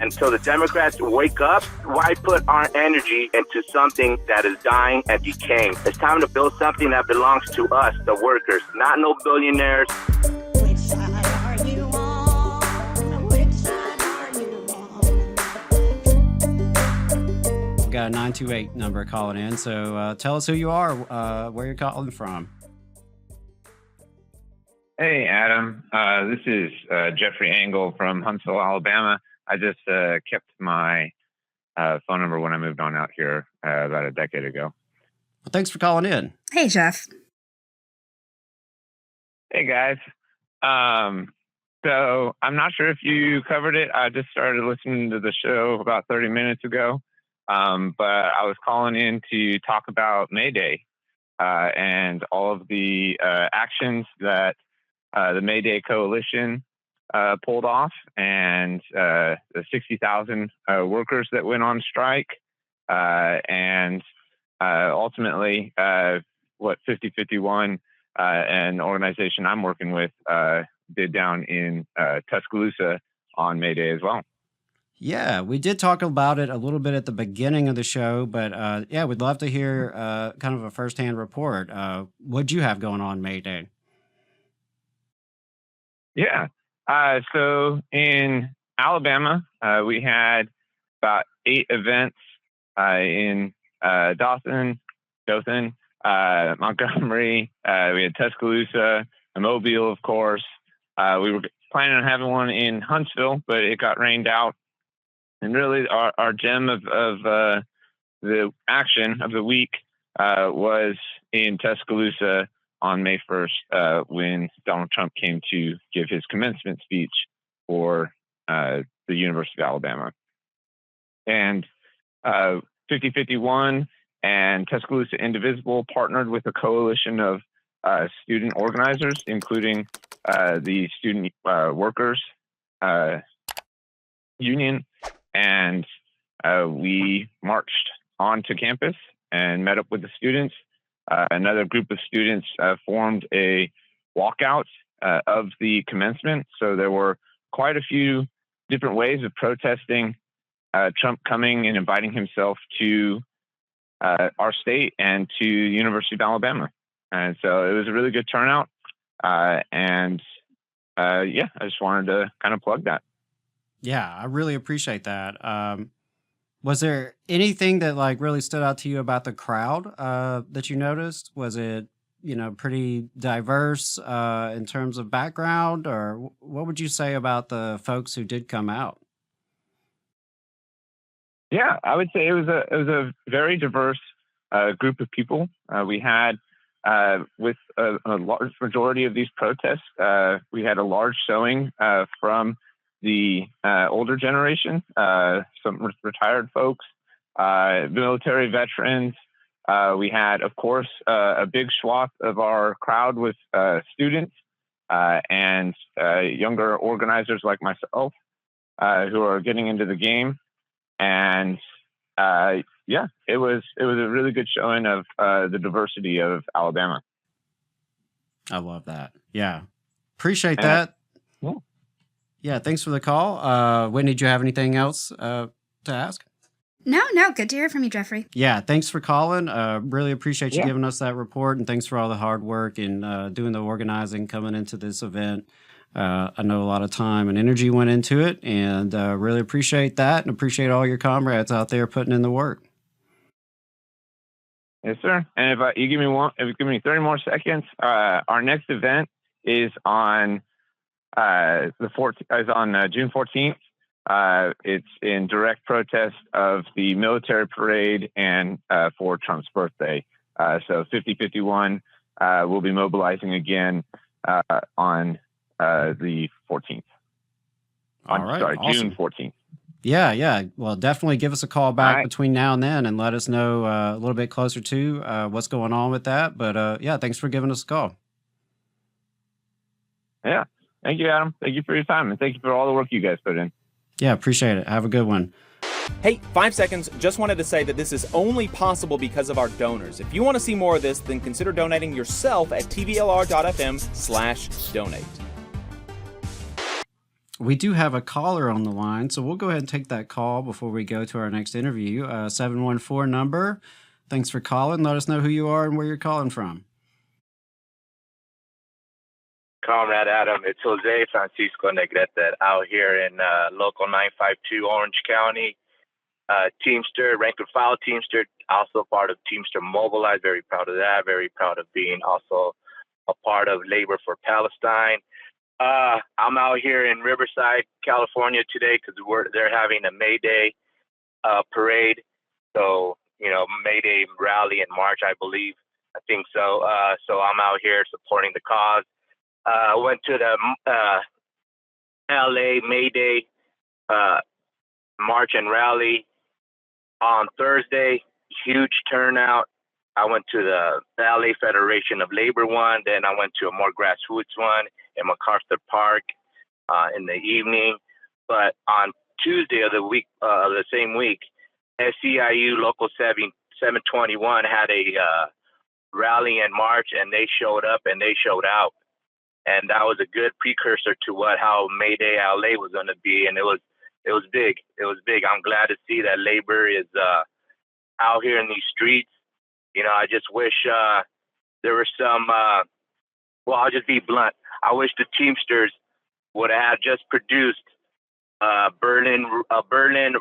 Until the Democrats wake up, why put our energy into something that is dying and decaying? It's time to build something that belongs to us, the workers, not no billionaires. Which side are you on? Which side are you on? We got a 928 number calling in, so tell us who you are, where you're calling from. Hey, Adam. This is Jeffrey Engel from Huntsville, Alabama. I just kept my phone number when I moved on out here about a decade ago. Well, thanks for calling in. Hey, Jeff. Hey, guys. So I'm not sure if you covered it. I just started listening to the show about 30 minutes ago, but I was calling in to talk about May Day and all of the actions that the May Day Coalition pulled off, and the 60,000 workers that went on strike, and ultimately what 5051, an organization I'm working with, did down in Tuscaloosa on May Day as well. Yeah, we did talk about it a little bit at the beginning of the show, but yeah, we'd love to hear kind of a firsthand report. What'd you have going on May Day? Yeah. So in Alabama, we had about 8 events in Dothan, Montgomery. We had Tuscaloosa, Mobile, of course. We were planning on having one in Huntsville, but it got rained out. And really, our gem of the action of the week was in Tuscaloosa on May 1st, when Donald Trump came to give his commencement speech for the University of Alabama. And 5051 and Tuscaloosa Indivisible partnered with a coalition of student organizers, including the Student Workers Union. And we marched onto campus and met up with the students. Another group of students formed a walkout of the commencement. So there were quite a few different ways of protesting Trump coming and inviting himself to our state and to the University of Alabama. And so it was a really good turnout. Yeah, I just wanted to kind of plug that. Yeah, I really appreciate that. Was there anything that like really stood out to you about the crowd that you noticed? Was it, pretty diverse in terms of background, or what would you say about the folks who did come out? Yeah, I would say it was a very diverse group of people. We had with a large majority of these protests, we had a large showing from the older generation, some retired folks, military veterans. We had, of course, a big swath of our crowd with students and younger organizers like myself who are getting into the game. And yeah, it was a really good showing of the diversity of Alabama. I love that. Yeah, appreciate that. Yeah. Yeah, thanks for the call. Whitney, do you have anything else to ask? No, good to hear from you, Jeffrey. Yeah, thanks for calling. Really appreciate you Yeah. giving us that report, and thanks for all the hard work and doing the organizing coming into this event. I know a lot of time and energy went into it, and really appreciate that, and appreciate all your comrades out there putting in the work. Yes, sir. And if you give me 30 more seconds, our next event is on June 14th. It's in direct protest of the military parade and for Trump's birthday. So 5051 will be mobilizing again on the 14th. All right, awesome. June 14th. Yeah. Well, definitely give us a call back right. between now and then and let us know a little bit closer to what's going on with that. But yeah, thanks for giving us a call. Yeah. Thank you, Adam. Thank you for your time, and thank you for all the work you guys put in. Yeah, appreciate it. Have a good one. Hey, 5 seconds. Just wanted to say that this is only possible because of our donors. If you want to see more of this, then consider donating yourself at tvlr.fm/donate. We do have a caller on the line, so we'll go ahead and take that call before we go to our next interview. 714 number. Thanks for calling. Let us know who you are and where you're calling from. Comrade Adam, it's Jose Francisco Negrete out here in local 952 Orange County. Teamster, rank and file Teamster, also part of Teamster Mobilize. Very proud of that. Very proud of being also a part of Labor for Palestine. I'm out here in Riverside, California today because they're having a May Day parade. So, May Day rally in March, I believe. I think so. So I'm out here supporting the cause. Went to the LA May Day march and rally on Thursday. Huge turnout. I went to the LA Federation of Labor one. Then I went to a more grassroots one in MacArthur Park in the evening. But on Tuesday of the same week, SEIU Local 721 had a rally and march, and they showed up and they showed out. And that was a good precursor to how May Day LA was going to be. And it was big. It was big. I'm glad to see that labor is out here in these streets. I just wish there were some, I'll just be blunt. I wish the Teamsters would have just produced a Berlin-Rosen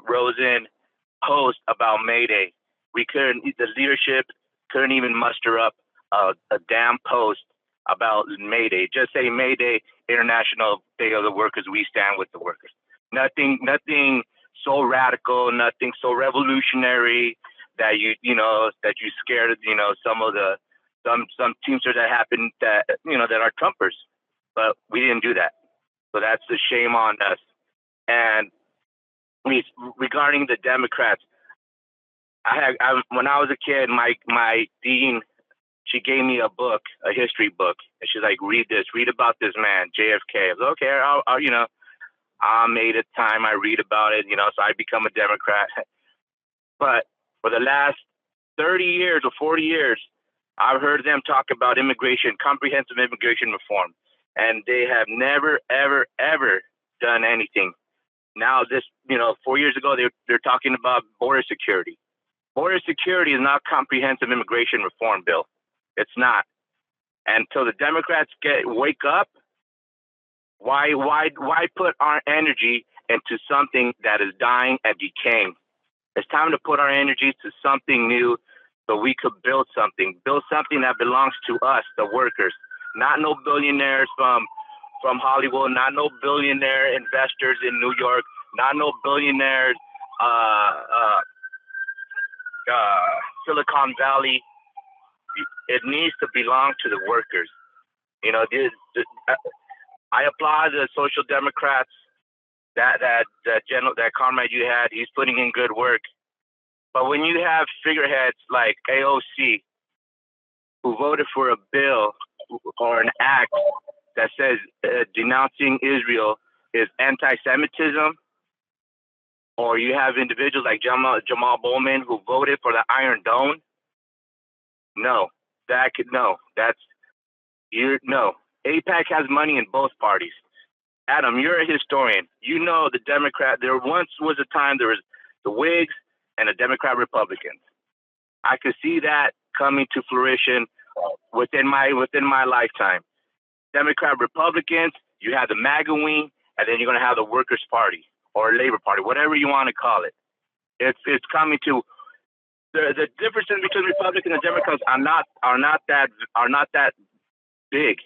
post about May Day. The leadership couldn't even muster up a damn post about May Day. Just say May Day, International Day of the Workers. We stand with the workers. Nothing so radical, nothing so revolutionary that you scared some Teamsters that happened that are Trumpers. But we didn't do that. So that's a shame on us. And regarding the Democrats, when I was a kid, my dean, she gave me a book, a history book, and she's like, read about this man, JFK. I was like, okay, I made it time, I read about it, so I become a Democrat. But for the last 30 years or 40 years, I've heard them talk about comprehensive immigration reform, and they have never, ever, ever done anything. Now, 4 years ago, they're talking about border security. Border security is not comprehensive immigration reform bill. It's not. Until the Democrats wake up, why put our energy into something that is dying and decaying? It's time to put our energy to something new so we could build something that belongs to us, the workers, not no billionaires from Hollywood, not no billionaire investors in New York, not no billionaires, Silicon Valley. It needs to belong to the workers. I applaud the Social Democrats. That comrade you had, he's putting in good work. But when you have figureheads like AOC, who voted for a bill or an act that says denouncing Israel is anti-Semitism, or you have individuals like Jamal Bowman who voted for the Iron Dome, no. AIPAC has money in both parties. Adam, you're a historian. The Democrat. There once was a time there was the Whigs and the Democrat Republicans. I could see that coming to fruition within my lifetime. Democrat Republicans, you have the MAGA wing, and then you're going to have the Workers' Party or Labor Party, whatever you want to call it. It's coming to the differences between Republicans and Democrats are not that big.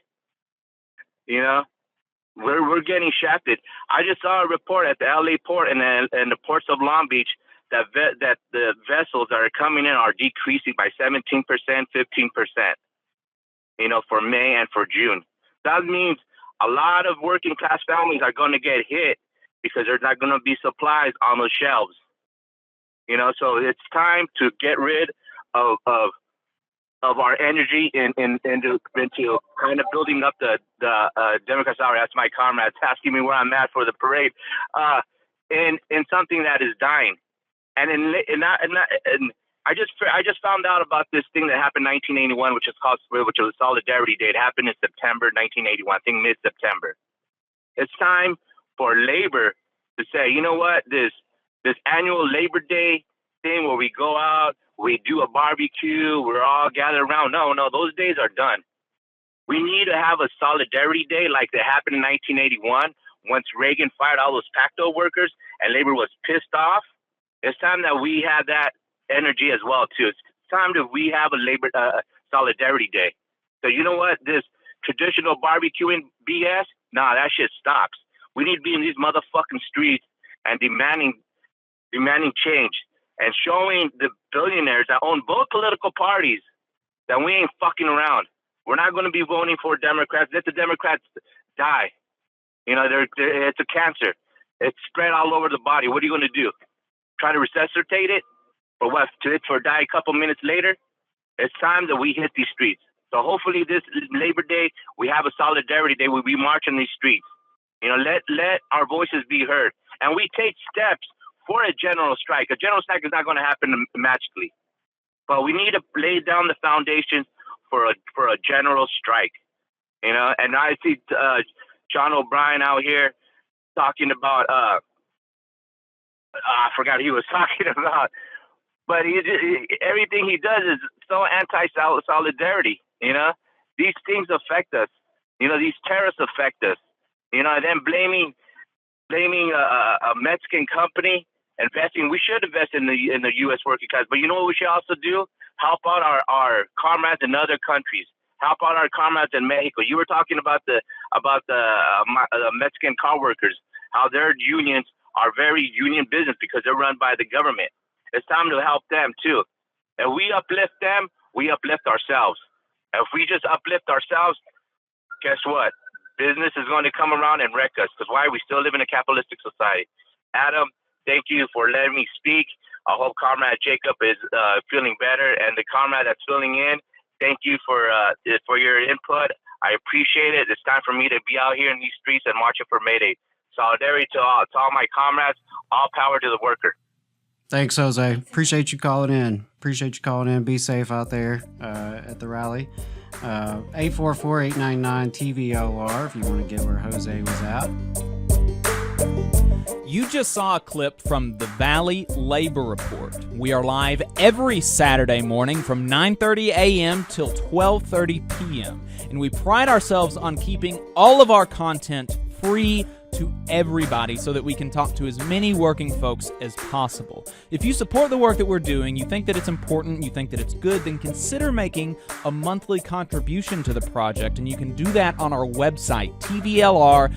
We're getting shafted. I just saw a report at the LA port and the ports of Long Beach that the vessels that are coming in are decreasing by 17%, 15%. For May and for June. That means a lot of working class families are going to get hit because there's not going to be supplies on the shelves. So it's time to get rid of our energy into kind of building up the Democrats. Sorry, that's my comrades asking me where I'm at for the parade. In something that is dying, and I just found out about this thing that happened in 1981, which was Solidarity Day. It happened in September 1981, I think mid-September. It's time for labor to say, you know what, this annual Labor Day thing where we go out, we do a barbecue, we're all gathered around. No, those days are done. We need to have a solidarity day like that happened in 1981 once Reagan fired all those Pacto workers and labor was pissed off. It's time that we have that energy as well, too. It's time that we have a labor solidarity day. So you know what? This traditional barbecuing BS, that shit stops. We need to be in these motherfucking streets and demanding change and showing the billionaires that own both political parties that we ain't fucking around. We're not going to be voting for Democrats. Let the Democrats die. You know, it's a cancer. It's spread all over the body. What are you going to do? Try to resuscitate it? For what? For die a couple minutes later? It's time that we hit these streets. So hopefully this Labor Day, we have a solidarity day where we march in these streets. You know, let our voices be heard. And we take steps for a general strike. A general strike is not going to happen magically. But we need to lay down the foundation for a general strike. You know, and I see John O'Brien out here talking about, I forgot he was talking about, but everything he does is so anti-solidarity. You know, these things affect us. You know, these tariffs affect us. You know, and then blaming a Mexican company investing. We should invest in the U.S. working class, but you know what we should also do? Help out our comrades in other countries. Help out our comrades in Mexico. You were talking about the Mexican car workers, how their unions are very union business because they're run by the government. It's time to help them too. If we uplift them, we uplift ourselves. If we just uplift ourselves, guess what? Business is going to come around and wreck us. Because why? We still live in a capitalistic society. Adam, thank you for letting me speak. I hope Comrade Jacob is feeling better, and the comrade that's filling in, thank you for your input. I appreciate it. It's time for me to be out here in these streets and marching for May Day. Solidarity to all my comrades. All power to the worker. Thanks, Jose. Appreciate you calling in. Be safe out there at the rally. 844-899-TVOR if you want to get where Jose was at. You just saw a clip from the Valley Labor Report. We are live every Saturday morning from 9:30 a.m. till 12:30 p.m. And we pride ourselves on keeping all of our content free to everybody so that we can talk to as many working folks as possible. If you support the work that we're doing, you think that it's important, you think that it's good, then consider making a monthly contribution to the project, and you can do that on our website, tvlr.fm.